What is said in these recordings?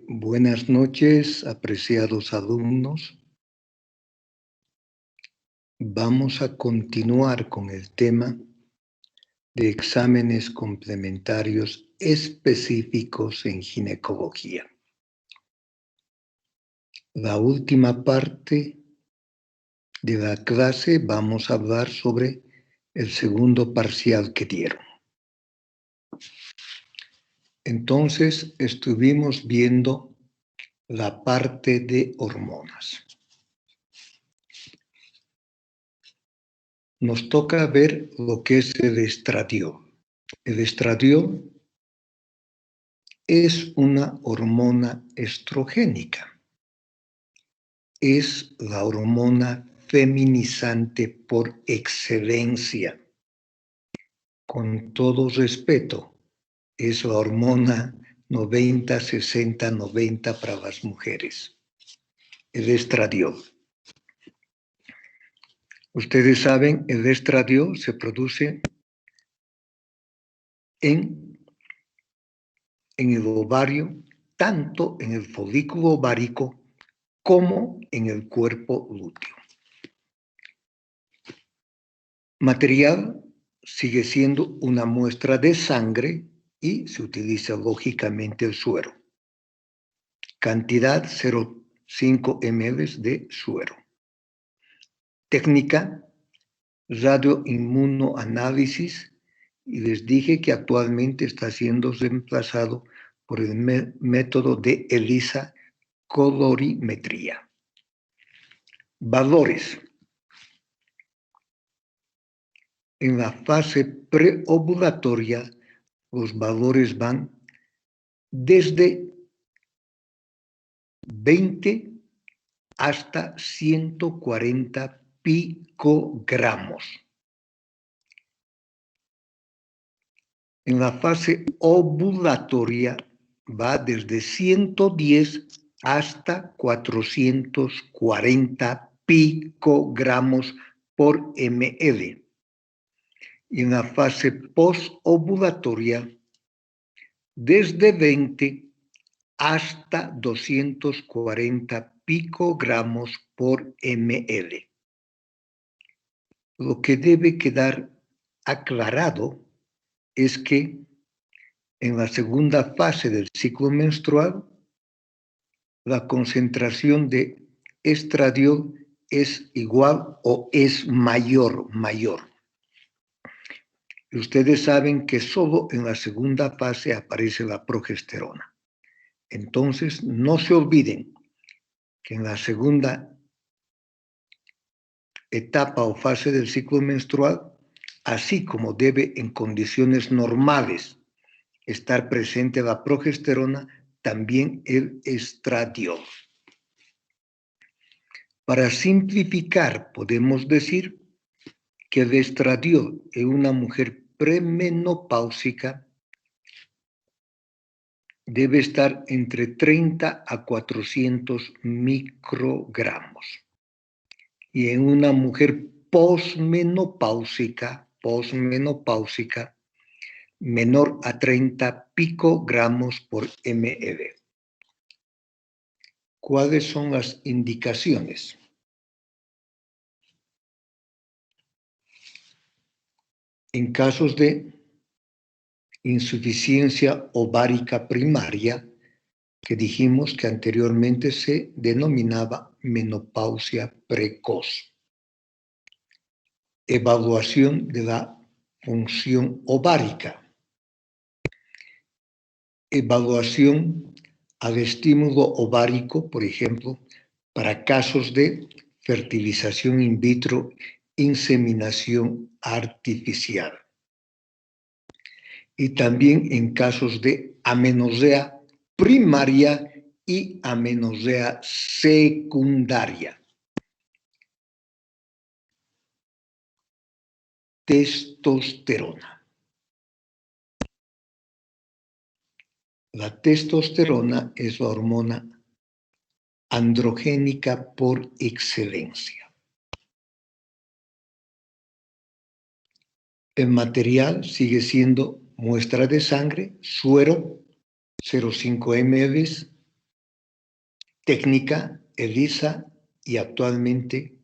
Buenas noches, apreciados alumnos. Vamos a continuar con el tema de exámenes complementarios específicos en ginecología. La última parte de la clase vamos a hablar sobre el segundo parcial que dieron. Entonces, estuvimos viendo la parte de hormonas. Nos toca ver lo que es el estradiol. El estradiol es una hormona estrogénica. Es la hormona feminizante por excelencia. Con todo respeto, es la hormona 90, 60, 90 para las mujeres. El estradiol. Ustedes saben, el estradiol se produce en el ovario, tanto en el folículo ovárico como en el cuerpo lúteo. Material sigue siendo una muestra de sangre y se utiliza lógicamente el suero. Cantidad 0,5 ml de suero. Técnica radioinmunoanálisis, y les dije que actualmente está siendo reemplazado por el método de ELISA colorimetría. Valores. En la fase preovulatoria, los valores van desde 20 hasta 140 picogramos. En la fase ovulatoria va desde 110 hasta 440 picogramos por ml. Y en la fase posovulatoria, desde 20 hasta 240 picogramos por ml. Lo que debe quedar aclarado es que en la segunda fase del ciclo menstrual, la concentración de estradiol es igual o es mayor. Y ustedes saben que solo en la segunda fase aparece la progesterona. Entonces, no se olviden que en la segunda etapa o fase del ciclo menstrual, así como debe en condiciones normales estar presente la progesterona, también el estradiol. Para simplificar, podemos decir que el estradiol en una mujer premenopáusica debe estar entre 30 a 400 microgramos. Y en una mujer posmenopáusica, menor a 30 picogramos por ml. ¿Cuáles son las indicaciones? En casos de insuficiencia ovárica primaria, que dijimos que anteriormente se denominaba menopausia precoz. Evaluación de la función ovárica. Evaluación al estímulo ovárico, por ejemplo, para casos de fertilización in vitro, inseminación artificial. Y también en casos de amenorrea primaria y amenorrea secundaria. Testosterona. La testosterona es la hormona androgénica por excelencia. El material sigue siendo muestra de sangre, suero, 0,5 ml, técnica ELISA y actualmente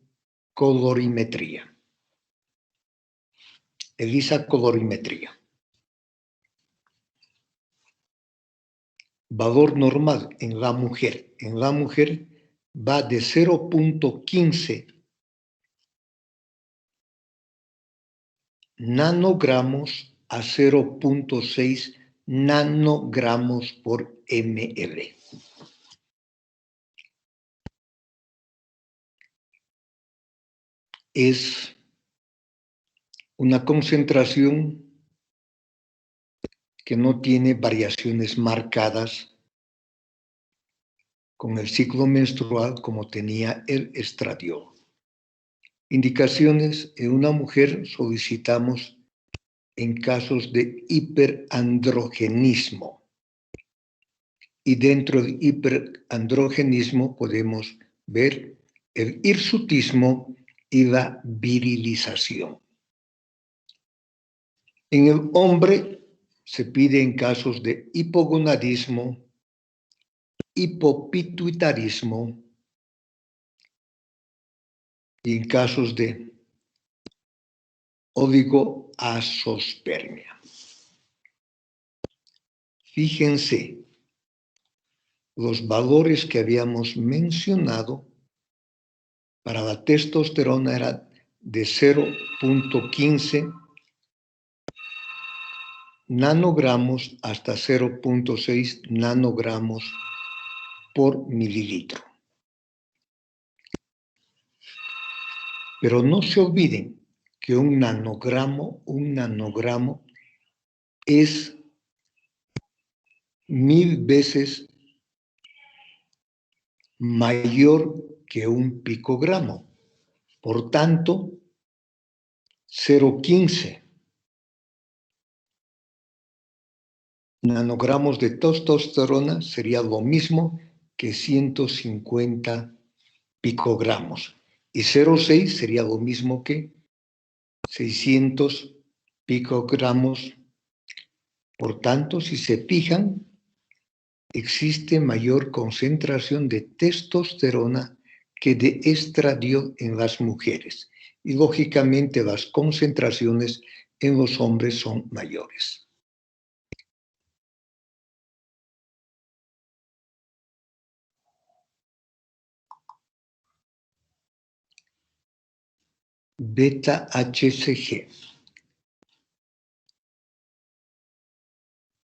colorimetría. ELISA colorimetría. Valor normal en la mujer. En la mujer va de 0.15 nanogramos a 0.6 nanogramos por ml. Es una concentración que no tiene variaciones marcadas con el ciclo menstrual como tenía el estradiol. Indicaciones: en una mujer solicitamos en casos de hiperandrogenismo. Y dentro del hiperandrogenismo podemos ver el hirsutismo y la virilización. En el hombre se pide en casos de hipogonadismo, hipopituitarismo y en casos de oligoazospermia. Fíjense, los valores que habíamos mencionado para la testosterona eran de 0.15 nanogramos hasta 0.6 nanogramos por mililitro. Pero no se olviden que un nanogramo es 1000 veces mayor que un picogramo. Por tanto, 0.15 nanogramos de testosterona sería lo mismo que 150 picogramos. Y 0.6 sería lo mismo que 600 picogramos. Por tanto, si se fijan, existe mayor concentración de testosterona que de estradiol en las mujeres. Y lógicamente las concentraciones en los hombres son mayores. Beta-HCG.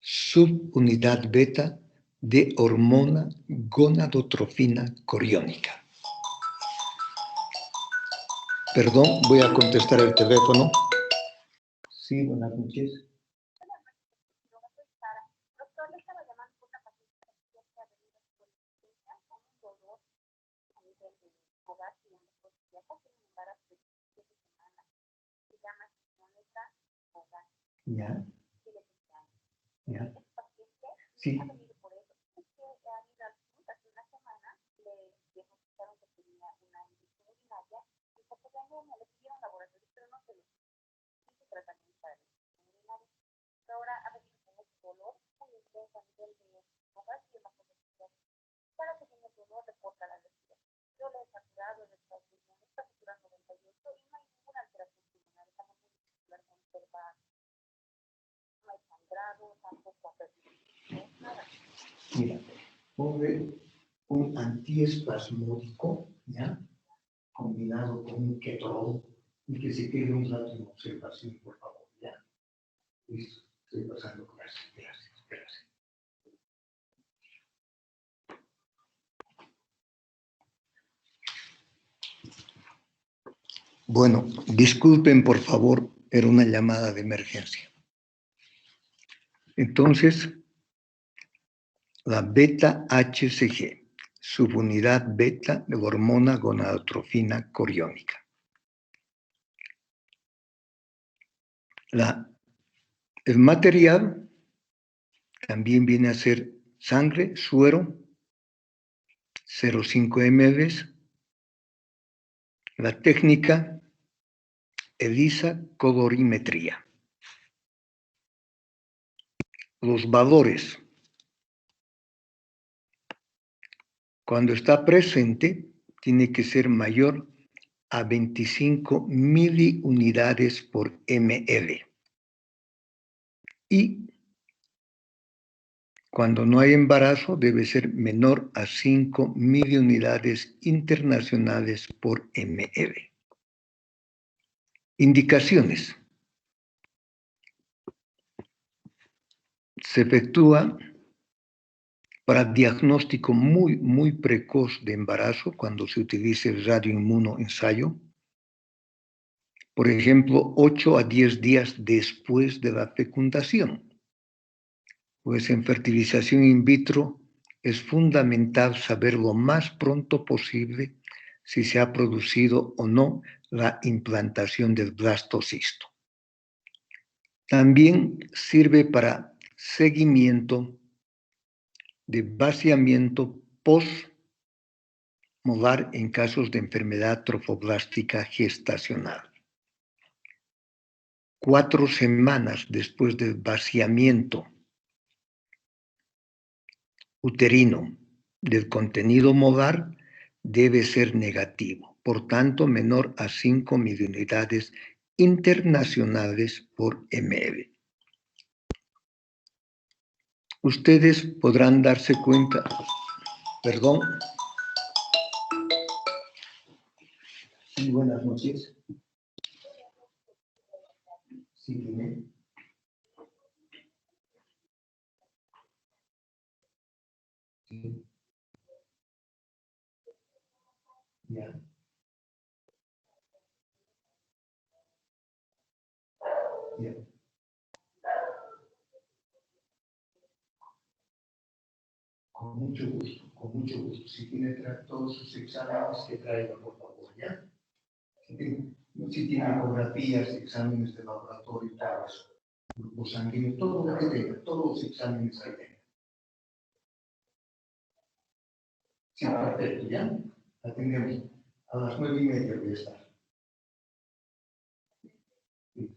Subunidad beta de hormona gonadotrofina coriónica. Perdón, voy a contestar el teléfono. Sí, buenas noches. Doctor, le estaba llamando por una paciente que ha venido con un dolor a nivel de hogar y en los días hace un embarazo de 7 semanas. Se llama Mónica Hogar. Ya. Ya. Este paciente Sí. ha venido por eso. Es que ha ido al hace una semana, le diagnosticaron que tenía una infección urinaria y porque me le pidieron laboratorio, pero no se le hizo tratamiento para la infección urinaria. Ahora ha venido con este dolor muy intenso a nivel de hogar y de la posibilidad. Cada que tiene dolor reporta la respiración. Yo le he saturado, le he está saturando 98 y no hay ninguna alteración pulmonar. Estamos muy muscular conservada. No hay sangrado, tampoco ha perdido nada. Mira, ponle un antiespasmódico, ¿ya? Combinado con un ketorol y que se quede un rato en observación, por favor, ¿ya? Listo, estoy pasando con eso. Gracias. Bueno, disculpen, por favor, era una llamada de emergencia. Entonces, la beta-HCG, subunidad beta de la hormona gonadotrofina coriónica. El material también viene a ser sangre, suero, 0,5 ml. La técnica ELISA colorimetría. Los valores Cuando está presente, tiene que ser mayor a 25 miliunidades por ml. Y cuando no hay embarazo, debe ser menor a 5 miliunidades internacionales por ml. Indicaciones. Se efectúa para diagnóstico muy precoz de embarazo cuando se utilice el radioinmunoensayo. Por ejemplo, 8 a 10 días después de la fecundación. Pues en fertilización in vitro es fundamental saber lo más pronto posible si se ha producido o no la implantación del blastocisto. También sirve para seguimiento de vaciamiento postmolar en casos de enfermedad trofoblástica gestacional. 4 semanas después del vaciamiento uterino del contenido molar debe ser negativo, por tanto menor a 5 miliunidades internacionales por ml. Ustedes podrán darse cuenta, perdón. Sí, buenas noches. Sí, dime. Sí. Ya. Ya. Con mucho gusto, con mucho gusto. Si tiene todos sus exámenes, que traiga, por favor, ¿ya? Si tiene ecografías, exámenes de laboratorio y todo eso. Grupo sanguíneo, todo lo que tenga, todos los exámenes que tenga. Sí, perfecto, ¿ya? Atendemos. A las 9:30 voy a estar. Sí.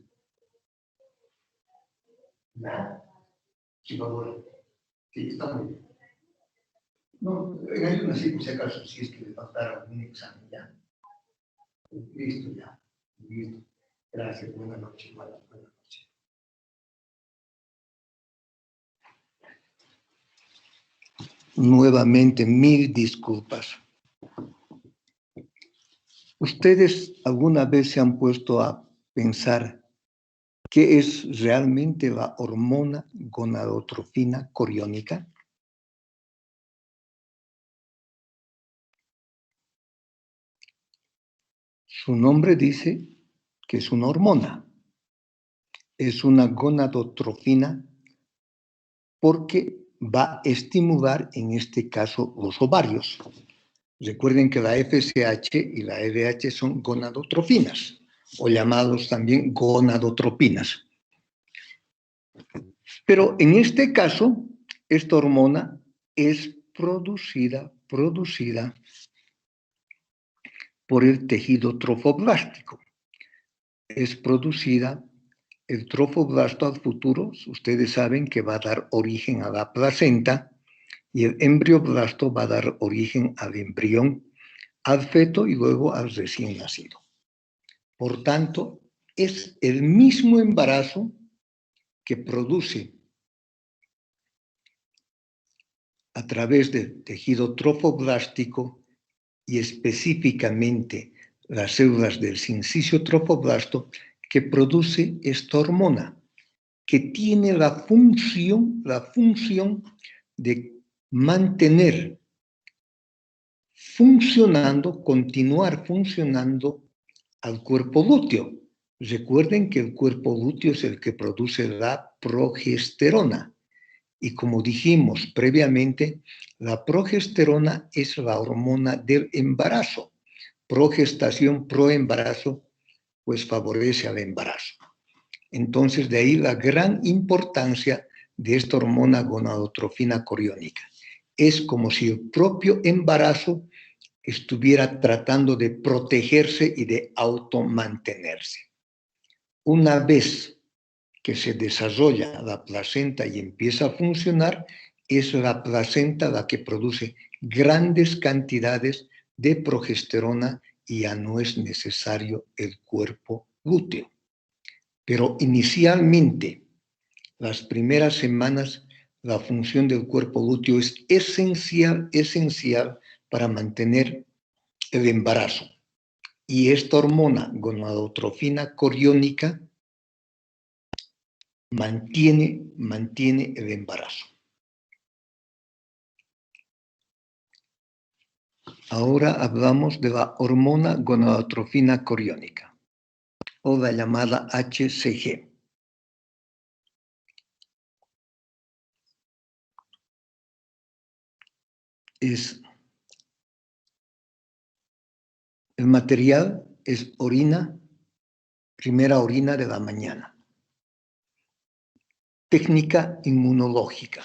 ¿Ya? Sí, por favor. Sí, está muy bien. No, en ayunas sí, por si acaso, si es que le faltara algún examen, ¿ya? Listo, ya. Listo. Gracias, buenas noches. Buenas noches. Nuevamente, mil disculpas. ¿Ustedes alguna vez se han puesto a pensar qué es realmente la hormona gonadotrofina coriónica? Su nombre dice que es una hormona. Es una gonadotrofina porque va a estimular, en este caso, los ovarios. Recuerden que la FSH y la LH son gonadotrofinas, o llamados también gonadotropinas. Pero en este caso, esta hormona es producida por el tejido trofoblástico. Es producida el trofoblasto al futuro. Ustedes saben que va a dar origen a la placenta y el embrioblasto va a dar origen al embrión, al feto y luego al recién nacido. Por tanto, es el mismo embarazo que produce a través del tejido trofoblástico y específicamente las células del sincicio trofoblasto que produce esta hormona, que tiene la función de mantener funcionando, continuar funcionando al cuerpo lúteo. Recuerden que el cuerpo lúteo es el que produce la progesterona. Y como dijimos previamente, la progesterona es la hormona del embarazo. Progestación, proembarazo, pues favorece al embarazo. Entonces, de ahí la gran importancia de esta hormona gonadotrofina coriónica. Es como si el propio embarazo estuviera tratando de protegerse y de automantenerse. Una vez que se desarrolla la placenta y empieza a funcionar, es la placenta la que produce grandes cantidades de progesterona y ya no es necesario el cuerpo lúteo. Pero inicialmente, las primeras semanas, la función del cuerpo lúteo es esencial para mantener el embarazo. Y esta hormona, gonadotrofina coriónica, mantiene el embarazo. Ahora hablamos de la hormona gonadotrofina coriónica, o la llamada HCG. El material es primera orina de la mañana. Técnica inmunológica.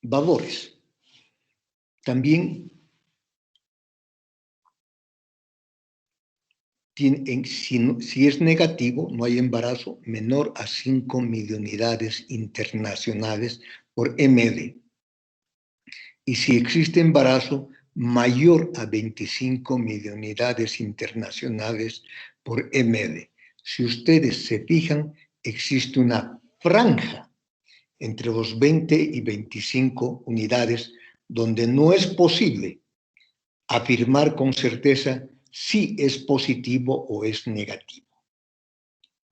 Valores. También si es negativo, no hay embarazo, menor a 5 miliunidades internacionales por ml. Y si existe embarazo, mayor a 25 miliunidades internacionales por ml. Si ustedes se fijan, existe una franja entre los 20 y 25 unidades donde no es posible afirmar con certeza si es positivo o es negativo.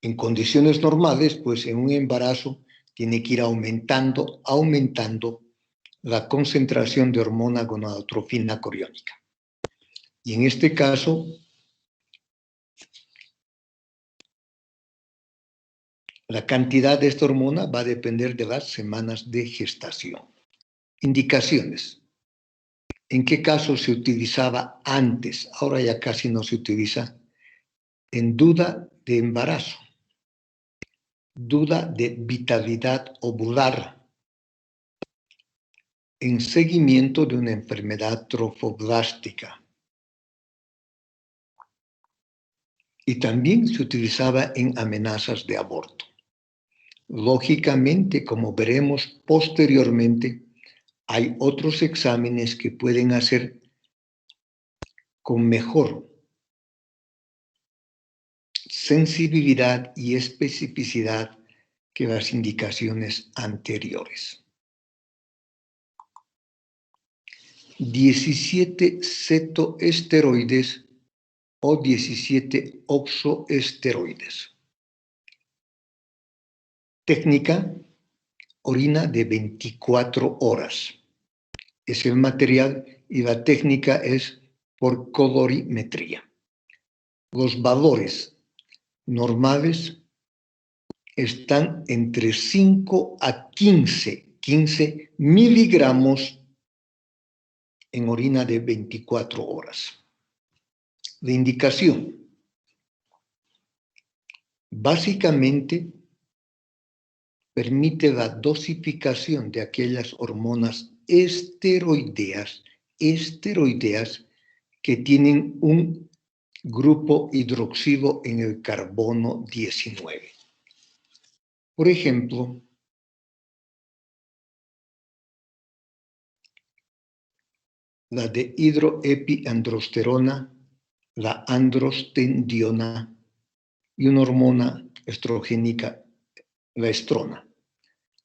En condiciones normales, pues en un embarazo tiene que ir aumentando la concentración de hormona gonadotrofina coriónica. Y en este caso, la cantidad de esta hormona va a depender de las semanas de gestación. Indicaciones. ¿En qué caso se utilizaba antes? Ahora ya casi no se utiliza. En duda de embarazo, duda de vitalidad ovular, en seguimiento de una enfermedad trofoblástica. Y también se utilizaba en amenazas de aborto. Lógicamente, como veremos posteriormente, hay otros exámenes que pueden hacer con mejor sensibilidad y especificidad que las indicaciones anteriores. 17 cetoesteroides o 17 oxoesteroides. Técnica, orina de 24 horas. Es el material y la técnica es por colorimetría. Los valores normales están entre 5 a 15 miligramos en orina de 24 horas. La indicación. Básicamente, permite la dosificación de aquellas hormonas esteroideas que tienen un grupo hidroxilo en el carbono 19. Por ejemplo, la de hidroepiandrosterona, la androstendiona y una hormona estrogénica, la estrona.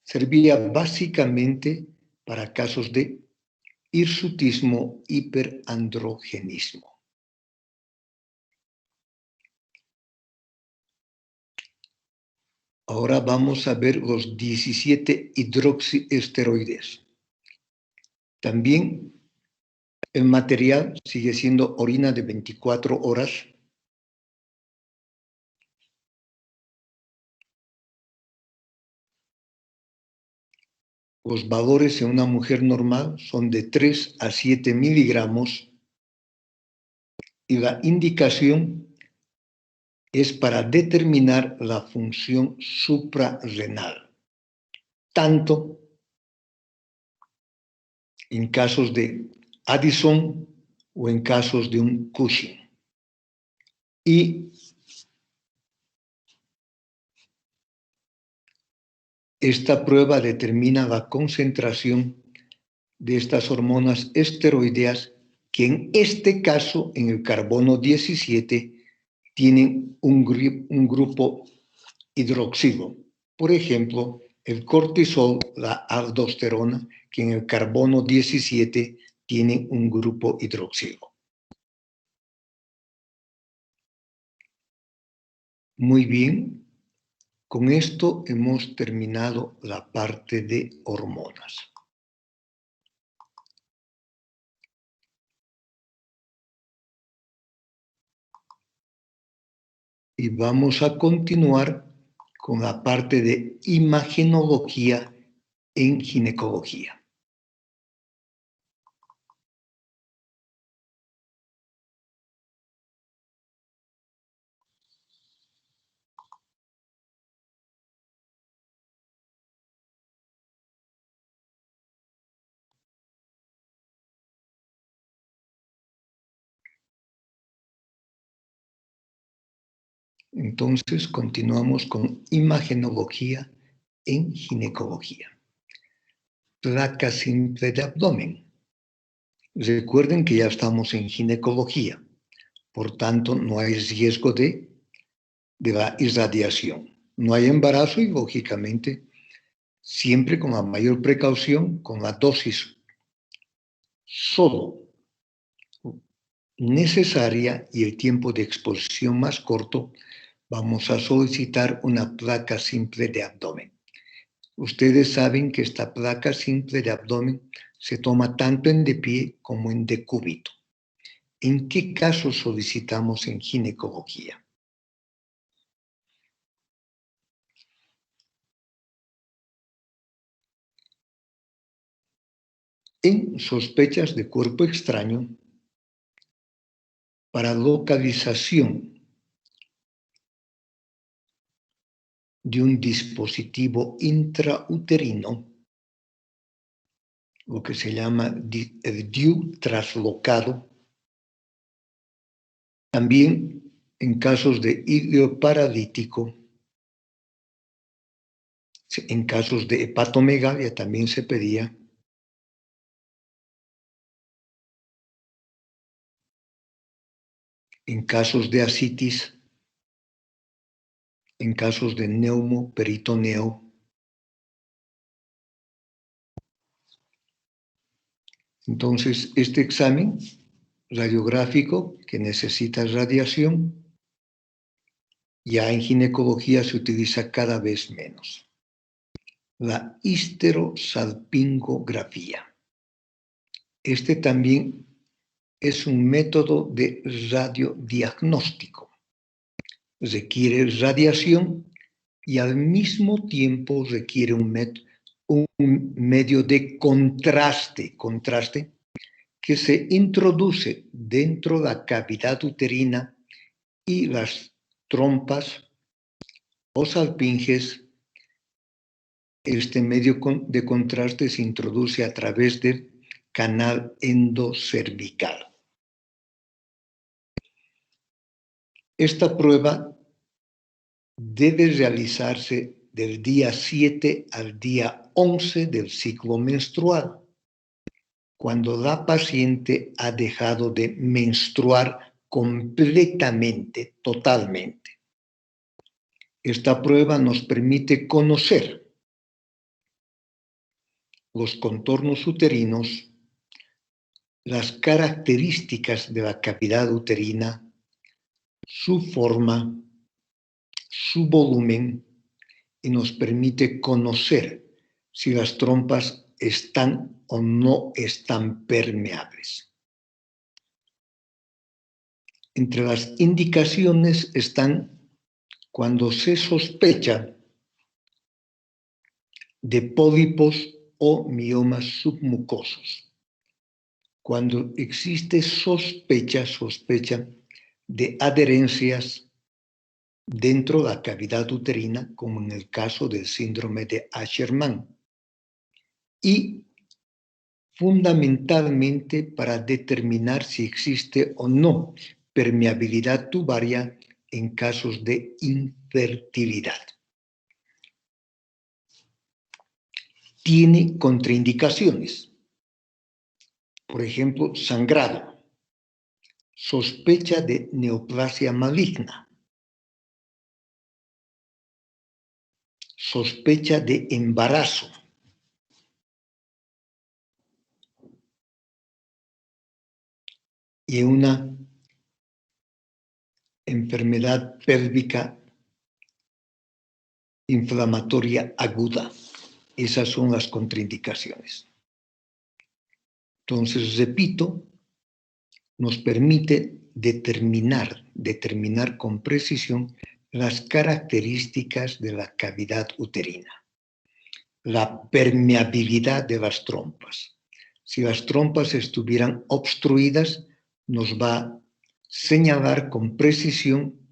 Servía básicamente para casos de hirsutismo, hiperandrogenismo. Ahora vamos a ver los 17 hidroxiesteroides. También el material sigue siendo orina de 24 horas. Los valores en una mujer normal son de 3 a 7 miligramos y la indicación es para determinar la función suprarrenal, tanto en casos de Addison o en casos de un Cushing. Y esta prueba determina la concentración de estas hormonas esteroideas que en este caso, en el carbono 17, tienen un grupo hidroxilo. Por ejemplo, el cortisol, la aldosterona, que en el carbono 17 tienen un grupo hidroxilo. Muy bien, con esto hemos terminado la parte de hormonas. Y vamos a continuar con la parte de imagenología en ginecología. Entonces, continuamos con imagenología en ginecología. Placa simple de abdomen. Recuerden que ya estamos en ginecología, por tanto, no hay riesgo de la irradiación. No hay embarazo y, lógicamente, siempre con la mayor precaución, con la dosis solo necesaria y el tiempo de exposición más corto, vamos a solicitar una placa simple de abdomen. Ustedes saben que esta placa simple de abdomen se toma tanto en de pie como en decúbito. ¿En qué caso solicitamos en ginecología? En sospechas de cuerpo extraño, para localización de un dispositivo intrauterino, lo que se llama el DIU traslocado, también en casos de hígado paralítico, en casos de hepatomegalia también se pedía, en casos de ascitis, en casos de neumoperitoneo. Entonces, este examen radiográfico que necesita radiación, ya en ginecología se utiliza cada vez menos. La histerosalpingografía. Este también es un método de radiodiagnóstico. Requiere radiación y al mismo tiempo requiere un medio de contraste que se introduce dentro de la cavidad uterina y las trompas o salpinges. Este medio de contraste se introduce a través del canal endocervical. Esta prueba debe realizarse del día 7 al día 11 del ciclo menstrual, cuando la paciente ha dejado de menstruar completamente, totalmente. Esta prueba nos permite conocer los contornos uterinos, las características de la cavidad uterina, su forma, su volumen, y nos permite conocer si las trompas están o no están permeables. Entre las indicaciones están cuando se sospecha de pólipos o miomas submucosos, cuando existe sospecha de adherencias dentro de la cavidad uterina, como en el caso del síndrome de Asherman, y fundamentalmente para determinar si existe o no permeabilidad tubaria en casos de infertilidad. Tiene contraindicaciones. Por ejemplo, sangrado, sospecha de neoplasia maligna, sospecha de embarazo, y una enfermedad pélvica inflamatoria aguda. Esas son las contraindicaciones. Entonces, repito, nos permite determinar con precisión las características de la cavidad uterina. La permeabilidad de las trompas. Si las trompas estuvieran obstruidas, nos va a señalar con precisión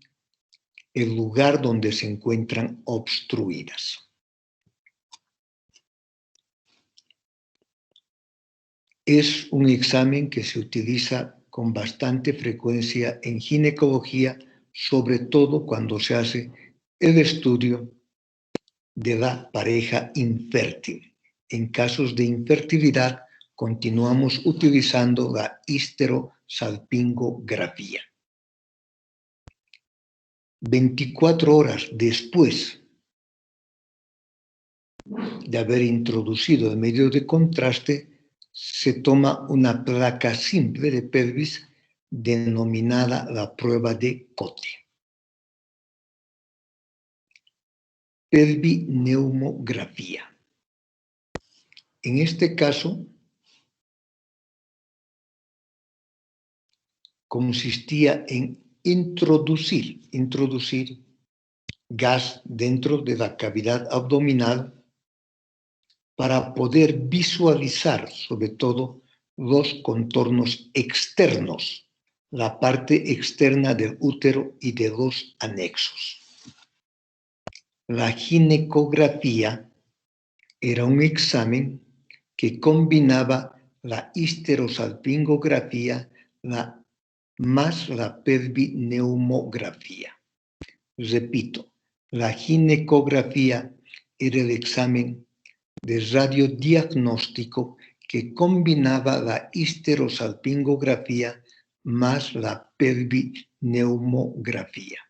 el lugar donde se encuentran obstruidas. Es un examen que se utiliza con bastante frecuencia en ginecología, sobre todo cuando se hace el estudio de la pareja infértil. En casos de infertilidad, continuamos utilizando la histerosalpingografía. 24 horas después de haber introducido el medio de contraste, se toma una placa simple de pelvis denominada la prueba de Cote. Pelvineumografía. En este caso, consistía en introducir gas dentro de la cavidad abdominal para poder visualizar, sobre todo, los contornos externos, la parte externa del útero y de los anexos. La ginecografía era un examen que combinaba la histerosalpingografía más la pelvineumografía. Repito, la ginecografía era el examen de radiodiagnóstico que combinaba la histerosalpingografía más la pelvineumografía.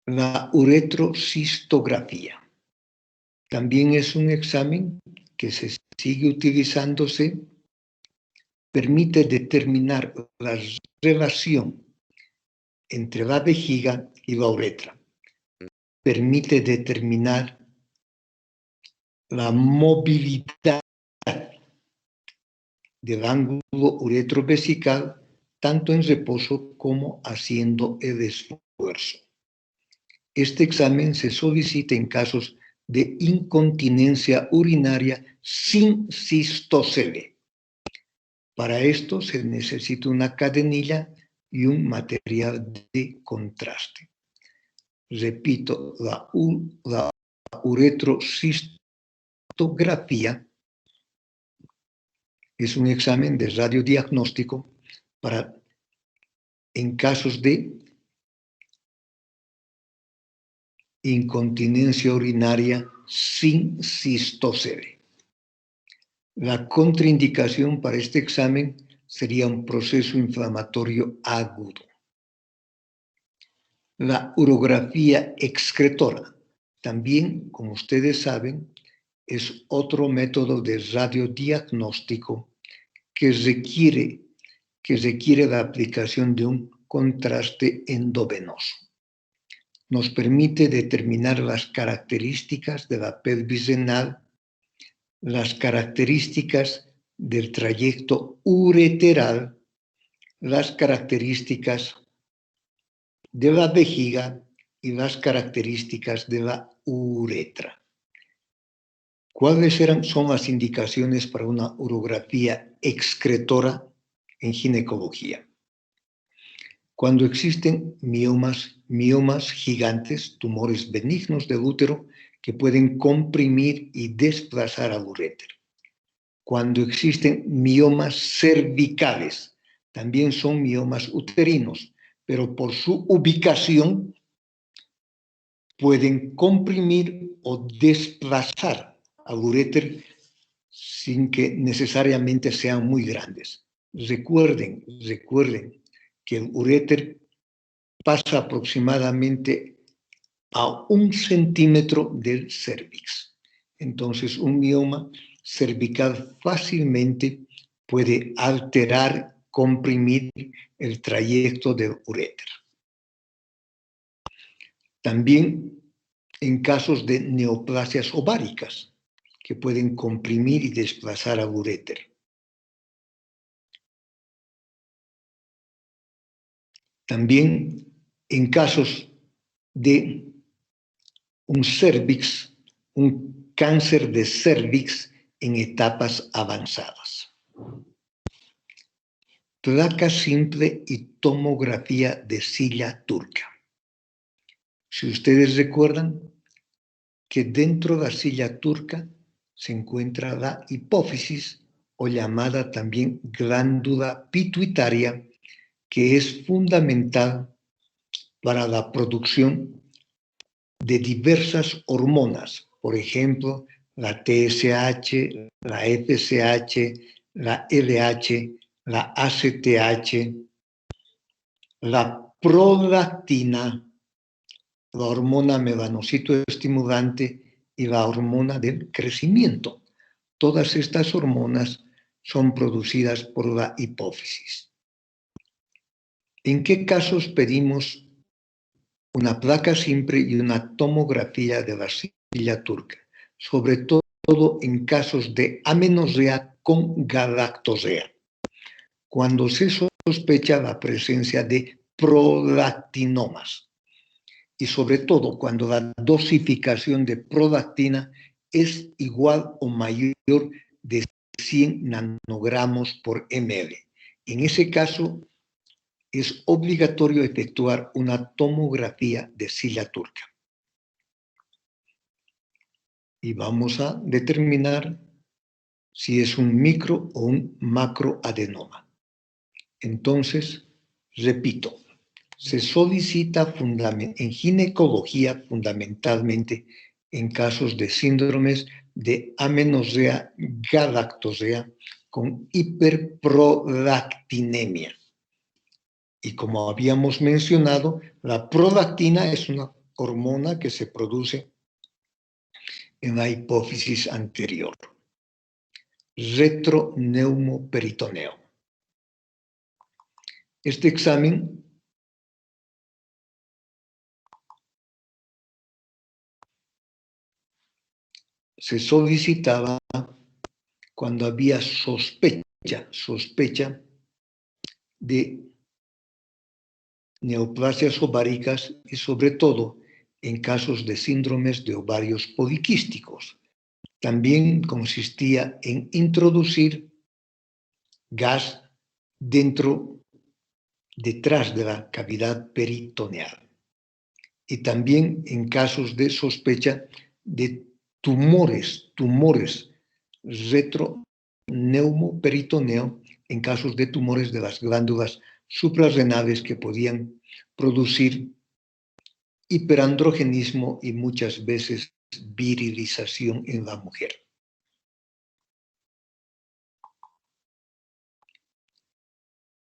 La uretrocistografía también es un examen que se sigue utilizándose, permite determinar la relación entre la vejiga y la uretra. Permite determinar la movilidad del ángulo uretrovesical tanto en reposo como haciendo el esfuerzo. Este examen se solicita en casos de incontinencia urinaria sin cistocele. Para esto se necesita una cadenilla y un material de contraste. Repito, la uretrocistografía es un examen de radiodiagnóstico en casos de incontinencia urinaria sin cistocele. La contraindicación para este examen sería un proceso inflamatorio agudo. La urografía excretora, también, como ustedes saben, es otro método de radiodiagnóstico que requiere la aplicación de un contraste endovenoso. Nos permite determinar las características de la pelvis renal, las características del trayecto ureteral, las características de la vejiga y las características de la uretra. ¿Cuáles son las indicaciones para una urografía excretora en ginecología? Cuando existen miomas gigantes, tumores benignos del útero que pueden comprimir y desplazar al uréter. Cuando existen miomas cervicales, también son miomas uterinos, pero por su ubicación pueden comprimir o desplazar al uréter sin que necesariamente sean muy grandes. Recuerden que el uréter pasa aproximadamente a 1 centímetro del cérvix. Entonces, un mioma cervical fácilmente puede alterar, comprimir el trayecto del uréter. También en casos de neoplasias ováricas, que pueden comprimir y desplazar al uréter. También en casos de un cérvix, un cáncer de cérvix en etapas avanzadas. Placa simple y tomografía de silla turca. Si ustedes recuerdan que dentro de la silla turca se encuentra la hipófisis, o llamada también glándula pituitaria, que es fundamental para la producción de diversas hormonas, por ejemplo, la TSH, la FSH, la LH, la ACTH, la prolactina, la hormona melanocito estimulante y la hormona del crecimiento. Todas estas hormonas son producidas por la hipófisis. ¿En qué casos pedimos una placa simple y una tomografía de la silla turca? Sobre todo en casos de amenorrea con galactosea, cuando se sospecha la presencia de prolactinomas, y sobre todo cuando la dosificación de prolactina es igual o mayor de 100 nanogramos por ml. En ese caso, es obligatorio efectuar una tomografía de silla turca. Y vamos a determinar si es un micro o un macroadenoma. Entonces, repito, se solicita en ginecología fundamentalmente en casos de síndromes de amenorrea galactosea con hiperprolactinemia. Y como habíamos mencionado, la prolactina es una hormona que se produce en la hipófisis anterior. Retroneuroperitoneo. Este examen se solicitaba cuando había sospecha de neoplasias ováricas y sobre todo en casos de síndromes de ovarios poliquísticos. También consistía en introducir gas detrás de la cavidad peritoneal. Y también en casos de sospecha de tumores retroneuroperitoneo, en casos de tumores de las glándulas suprarrenales que podían producir hiperandrogenismo y muchas veces virilización en la mujer.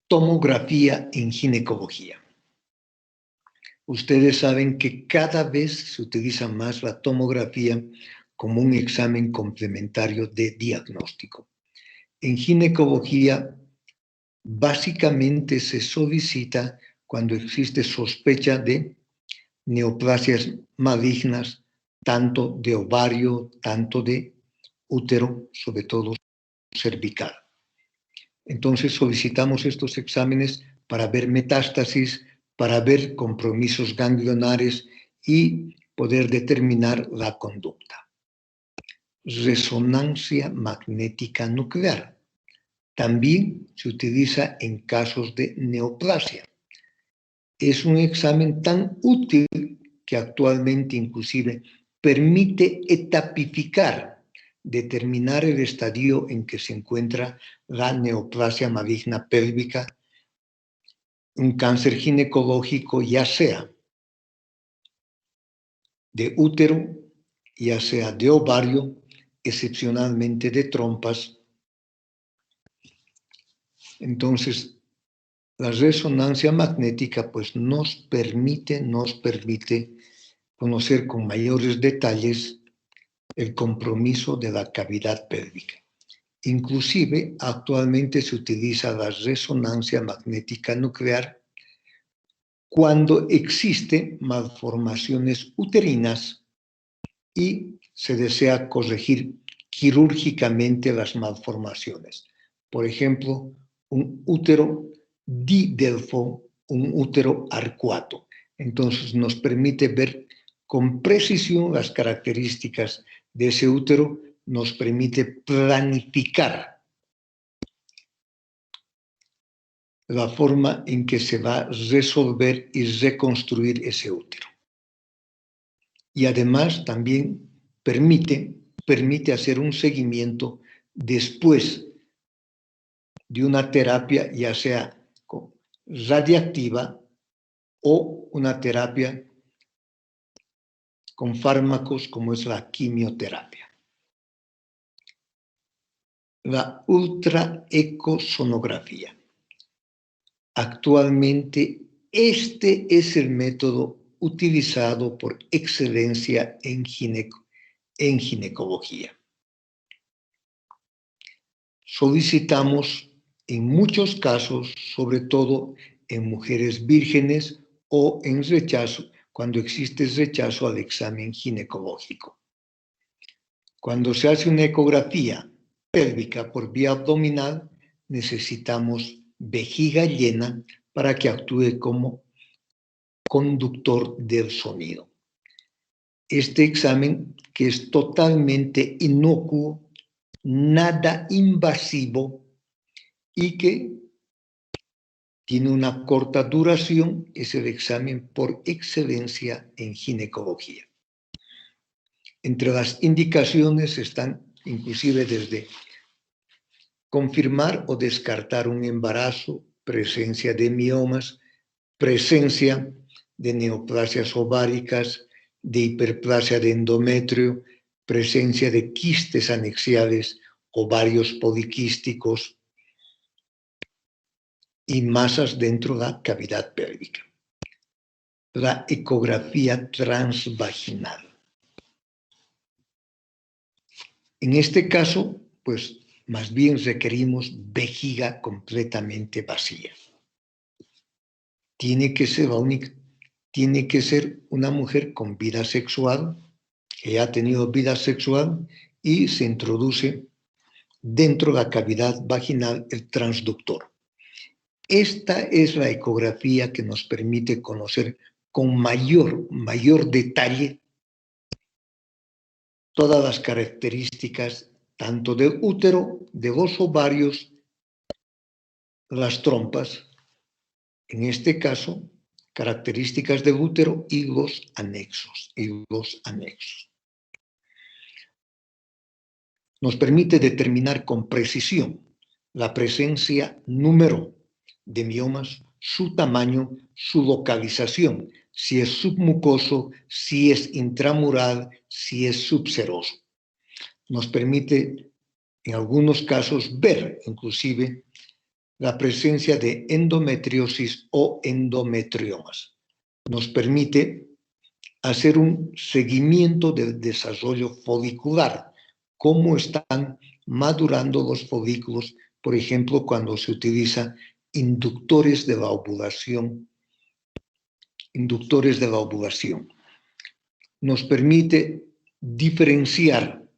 Tomografía en ginecología. Ustedes saben que cada vez se utiliza más la tomografía como un examen complementario de diagnóstico. En ginecología, básicamente se solicita cuando existe sospecha de neoplasias malignas, tanto de ovario, tanto de útero, sobre todo cervical. Entonces solicitamos estos exámenes para ver metástasis, para ver compromisos ganglionares y poder determinar la conducta. Resonancia magnética nuclear. También se utiliza en casos de neoplasia. Es un examen tan útil que actualmente inclusive permite etapificar, determinar el estadio en que se encuentra la neoplasia maligna pélvica, un cáncer ginecológico, ya sea de útero, ya sea de ovario, excepcionalmente de trompas. Entonces, la resonancia magnética pues nos permite conocer con mayores detalles el compromiso de la cavidad pélvica. Inclusive, actualmente se utiliza la resonancia magnética nuclear cuando existen malformaciones uterinas y se desea corregir quirúrgicamente las malformaciones. Por ejemplo, un útero didelfo, un útero arcuato. Entonces nos permite ver con precisión las características de ese útero, nos permite planificar la forma en que se va a resolver y reconstruir ese útero. Y además también permite hacer un seguimiento después de una terapia, ya sea radiactiva o una terapia con fármacos como es la quimioterapia. La ultraecosonografía. Actualmente este es el método utilizado por excelencia en ginecología. Solicitamos en muchos casos, sobre todo en mujeres vírgenes o en rechazo, cuando existe rechazo al examen ginecológico. Cuando se hace una ecografía pélvica por vía abdominal, necesitamos vejiga llena para que actúe como conductor del sonido. Este examen, que es totalmente inocuo, nada invasivo y que tiene una corta duración, es el examen por excelencia en ginecología. Entre las indicaciones están inclusive desde confirmar o descartar un embarazo, presencia de miomas, presencia de neoplasias ováricas, de hiperplasia de endometrio, presencia de quistes anexiales, ovarios poliquísticos y masas dentro de la cavidad pélvica. La ecografía transvaginal. En este caso, pues más bien requerimos vejiga completamente vacía. Tiene que ser una mujer con vida sexual, que ha tenido vida sexual y se introduce dentro de la cavidad vaginal el transductor. Esta es la ecografía que nos permite conocer con mayor detalle todas las características tanto del útero, de los ovarios, las trompas, en este caso, características del útero y los anexos. Nos permite determinar con precisión la presencia, número de miomas, su tamaño, su localización, si es submucoso, si es intramural, si es subseroso. Nos permite, en algunos casos, ver inclusive la presencia de endometriosis o endometriomas. Nos permite hacer un seguimiento del desarrollo folicular, cómo están madurando los folículos, por ejemplo, cuando se utiliza inductores de la ovulación. Nos permite diferenciar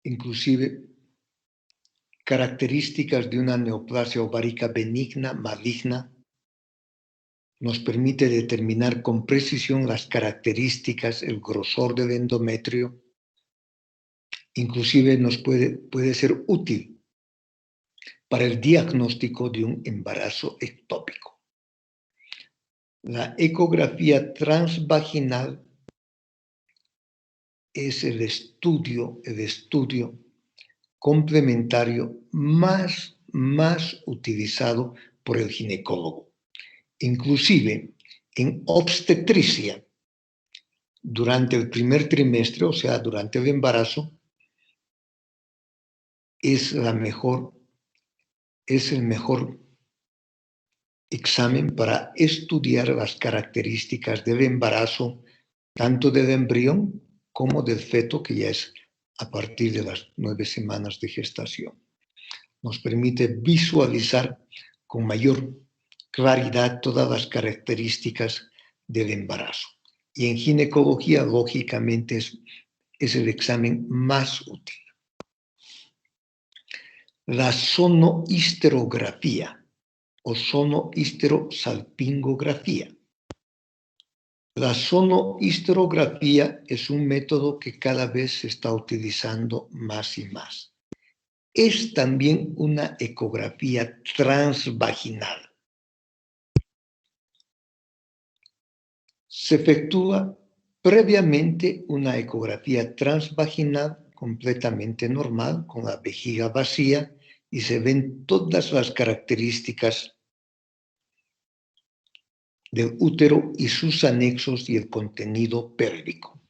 inclusive características de una neoplasia ovárica benigna, maligna. Nos permite determinar con precisión las características, el grosor del endometrio. Inclusive nos puede ser útil para el diagnóstico de un embarazo ectópico. La ecografía transvaginal es el estudio complementario más utilizado por el ginecólogo. Inclusive en obstetricia, durante el primer trimestre, o sea, durante el embarazo, es el mejor examen para estudiar las características del embarazo, tanto del embrión como del feto, que ya es a partir de las 9 semanas de gestación. Nos permite visualizar con mayor claridad todas las características del embarazo. Y en ginecología, lógicamente, es el examen más útil. La sonohisterografía o sonohisterosalpingografía. La sonohisterografía es un método que cada vez se está utilizando más y más. Es también una ecografía transvaginal. Se efectúa previamente una ecografía transvaginal completamente normal, con la vejiga vacía, y se ven todas las características del útero y sus anexos y el contenido pélvico.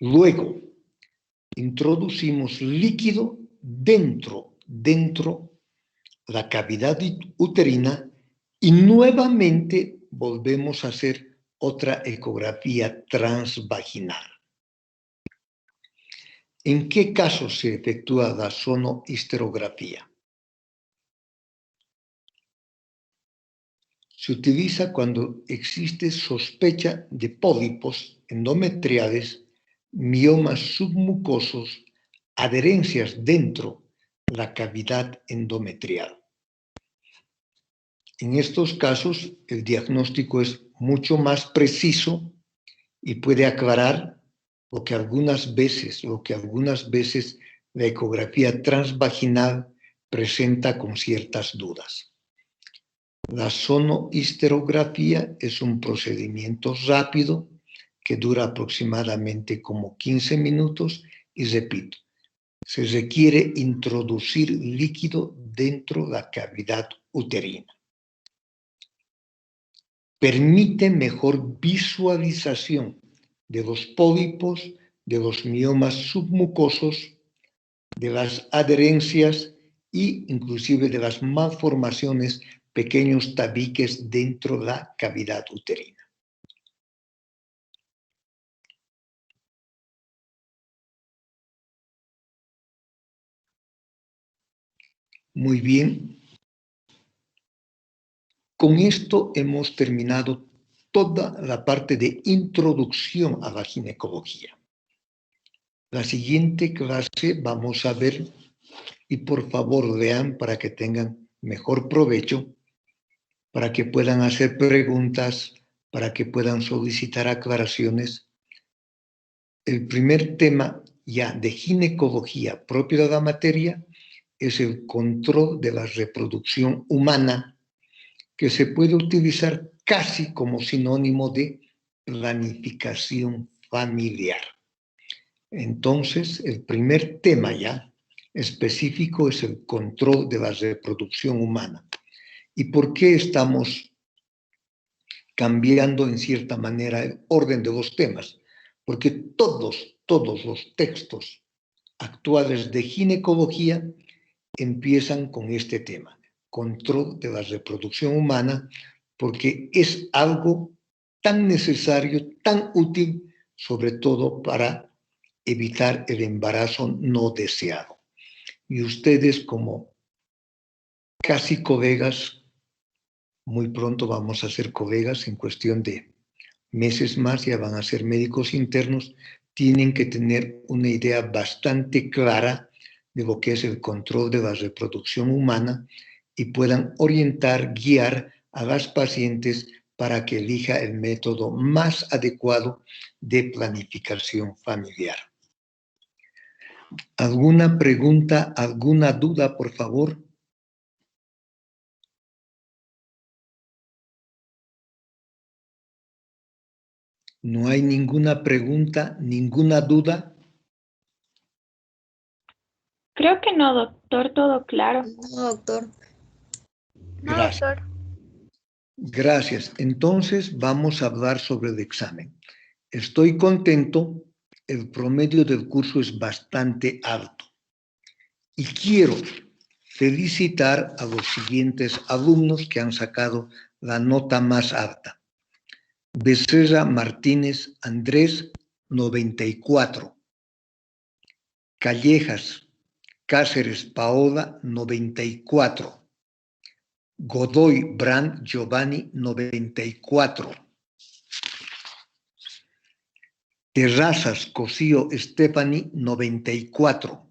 Luego, introducimos líquido dentro la cavidad uterina y nuevamente volvemos a hacer otra ecografía transvaginal. ¿En qué casos se efectúa la sonohisterografía? Se utiliza cuando existe sospecha de pólipos endometriales, miomas submucosos, adherencias dentro de la cavidad endometrial. En estos casos, el diagnóstico es mucho más preciso y puede aclarar lo que algunas veces la ecografía transvaginal presenta con ciertas dudas. La sonohisterografía es un procedimiento rápido que dura aproximadamente como 15 minutos y repito, se requiere introducir líquido dentro de la cavidad uterina. Permite mejor visualización de los pólipos, de los miomas submucosos, de las adherencias e inclusive de las malformaciones, pequeños tabiques dentro de la cavidad uterina. Muy bien. Con esto hemos terminado toda la parte de introducción a la ginecología. La siguiente clase vamos a ver, y por favor lean para que tengan mejor provecho, para que puedan hacer preguntas, para que puedan solicitar aclaraciones. El primer tema ya de ginecología propio de la materia es el control de la reproducción humana, que se puede utilizar casi como sinónimo de planificación familiar. Entonces, el primer tema ya específico es el control de la reproducción humana. ¿Y por qué estamos cambiando en cierta manera el orden de los temas? Porque todos los textos actuales de ginecología empiezan con este tema, control de la reproducción humana, porque es algo tan necesario, tan útil, sobre todo para evitar el embarazo no deseado. Y ustedes, como casi colegas, muy pronto vamos a ser colegas, en cuestión de meses más ya van a ser médicos internos, tienen que tener una idea bastante clara de lo que es el control de la reproducción humana y puedan orientar, guiar a las pacientes para que elija el método más adecuado de planificación familiar. ¿Alguna pregunta, alguna duda, por favor? ¿No hay ninguna pregunta, ninguna duda? Creo que no, doctor, todo claro. No, doctor. Gracias. No, doctor. Gracias. Entonces vamos a hablar sobre el examen. Estoy contento, el promedio del curso es bastante alto. Y quiero felicitar a los siguientes alumnos que han sacado la nota más alta. Becerra Martínez Andrés, 94. Callejas Cáceres Paola, 94. Godoy Brand Giovanni, 94. Terrazas Cosío Stephanie, 94.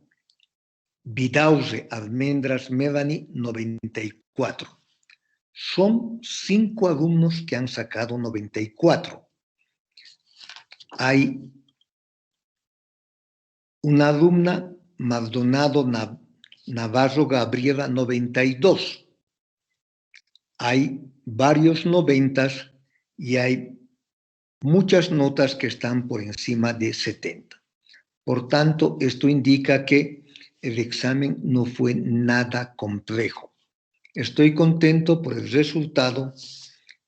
Vidauze Almendras Melanie, 94. Son 5 alumnos que han sacado 94. Hay una alumna, Maldonado Navarro Gabriela, 92. Hay varios 90 y hay muchas notas que están por encima de 70. Por tanto, esto indica que el examen no fue nada complejo. Estoy contento por el resultado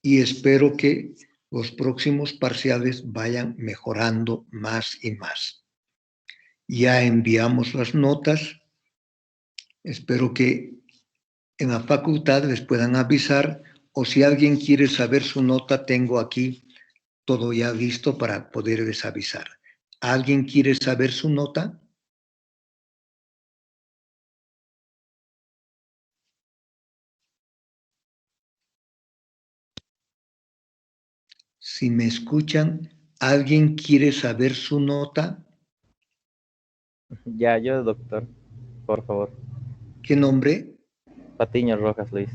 y espero que los próximos parciales vayan mejorando más y más. Ya enviamos las notas. Espero que en la facultad les puedan avisar, o si alguien quiere saber su nota, tengo aquí todo ya listo para poderles avisar. ¿Alguien quiere saber su nota? Si me escuchan, ¿alguien quiere saber su nota? Ya, yo, doctor, por favor. ¿Qué nombre? Patiño Rojas, Luis.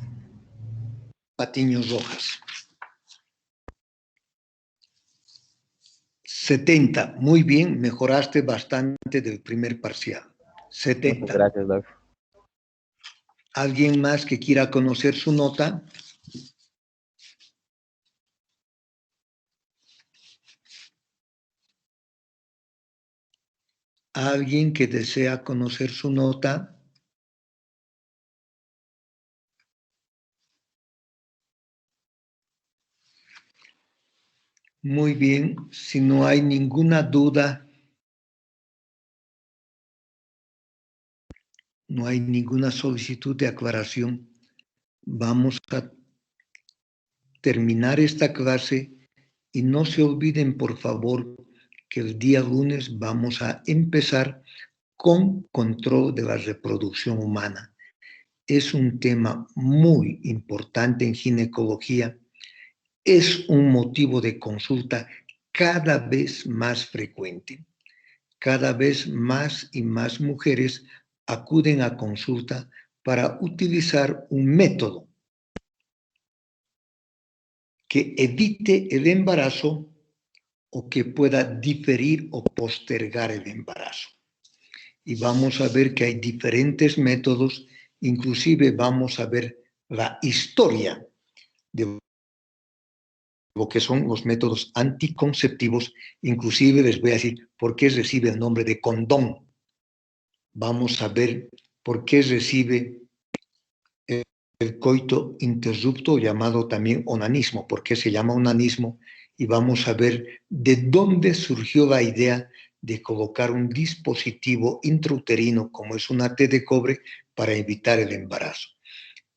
Patiño Rojas. 70. Muy bien, mejoraste bastante del primer parcial. 70. Muchas gracias, doctor. ¿Alguien más que quiera conocer su nota? ¿Alguien que desea conocer su nota? Muy bien, si no hay ninguna duda, no hay ninguna solicitud de aclaración, vamos a terminar esta clase y no se olviden, por favor, que el día lunes vamos a empezar con control de la reproducción humana. Es un tema muy importante en ginecología. Es un motivo de consulta cada vez más frecuente. Cada vez más y más mujeres acuden a consulta para utilizar un método que evite el embarazo o que pueda diferir o postergar el embarazo. Y vamos a ver que hay diferentes métodos, inclusive vamos a ver la historia de lo que son los métodos anticonceptivos, inclusive les voy a decir por qué recibe el nombre de condón. Vamos a ver por qué recibe el coito interrupto, llamado también onanismo, por qué se llama onanismo, y vamos a ver de dónde surgió la idea de colocar un dispositivo intrauterino, como es una T de cobre, para evitar el embarazo.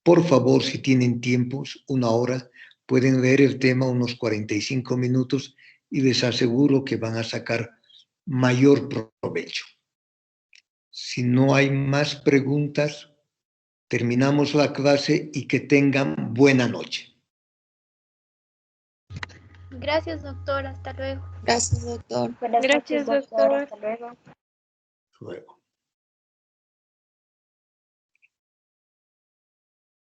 Por favor, si tienen tiempos, 1 hora, pueden leer el tema unos 45 minutos y les aseguro que van a sacar mayor provecho. Si no hay más preguntas, terminamos la clase y que tengan buena noche. Gracias, doctor. Hasta luego. Gracias, doctor. Buenas Gracias, noches, doctor. doctor. Hasta luego. Luego.